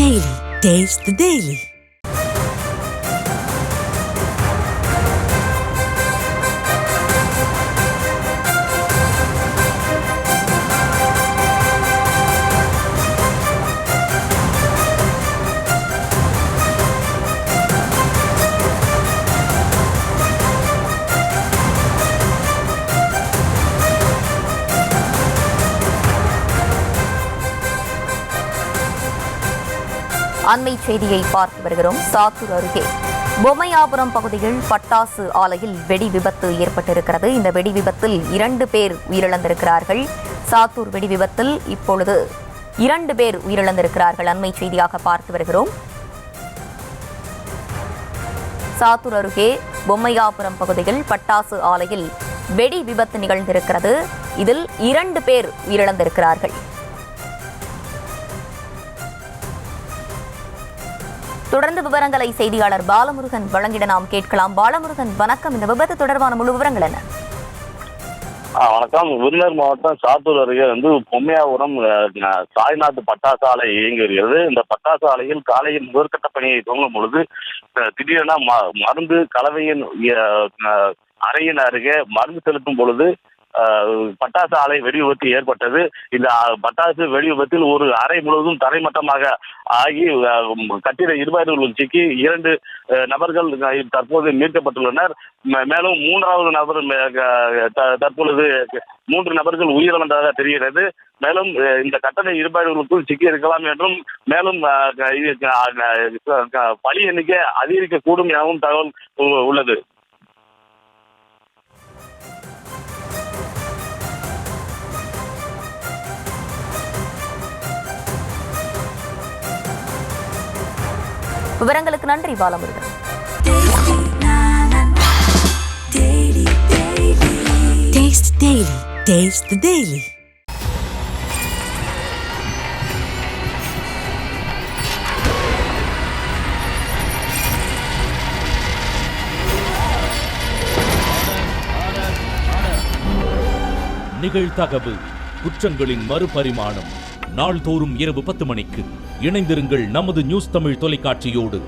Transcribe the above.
Daily. Taste the Daily. அண்மை செய்தியை பார்த்து வருகிறோம். சாத்தூர் அருகே பொம்மையாபுரம் பகுதியில் பட்டாசு ஆலையில் வெடி விபத்து ஏற்பட்டிருக்கிறது. இந்த வெடி விபத்தில் 2 பேர் உயிரிழந்திருக்கிறார்கள். சாத்தூர் வெடி விபத்தில் இப்பொழுது 2 பேர் உயிரிழந்திருக்கிறார்கள். அண்மை செய்தியாக பார்த்து வருகிறோம். சாத்தூர் அருகே பொம்மையாபுரம் பகுதியில் பட்டாசு ஆலையில் வெடி விபத்து நிகழ்ந்திருக்கிறது. இதில் 2 பேர் உயிரிழந்திருக்கிறார்கள். தொடர்ந்து விவரங்களை செய்தியாளர் பாலமுருகன் வழங்கிட நாம் கேட்கலாம். பாலமுருகன், வணக்கம். இந்த விபத்து தொடர்பான முழு விவரங்கள் என்ன? வணக்கம். விருதுநகர் மாவட்டம் சாத்தூர் அருகே பொம்மையாபுரம் சாய்நாத் பட்டாசு ஆலை இயங்கி வருகிறது. இந்த பட்டாசு ஆலையில் காலையில் முதற்கட்ட பணியை துவங்கும் பொழுது திடீரென மருந்து கலவையின் அறையின் அருகே மருந்து செலுத்தும் பொழுது பட்டாசு ஆலை வெடி விபத்து ஏற்பட்டது. இந்த பட்டாசு வெடி விபத்தில் ஒரு அறை முழுவதும் தரைமட்டமாக ஆகி கட்டிட இடிபாடுகளும் சிக்கி 2 நபர்கள் தற்போது மீட்கப்பட்டுள்ளனர். மேலும் 3வது நபர் தற்பொழுது 3 நபர்கள் உயிரிழந்ததாக தெரிகிறது. மேலும் இந்த கட்டட இடிபாடுகளுக்குள் சிக்கி இருக்கலாம் என்றும், மேலும் பலி எண்ணிக்கை அதிகரிக்கக்கூடும் எனவும் தகவல் உள்ளது. விவரங்களுக்கு நன்றி Balamurugan. Taste Daily. Taste the Daily. நிகழ்தகவு குற்றங்களின் மறுபரிமாணம். நாள்தோறும் இரவு 10 மணிக்கு இணைந்திருங்கள் நமது நியூஸ் தமிழ் தொலைக்காட்சியோடு.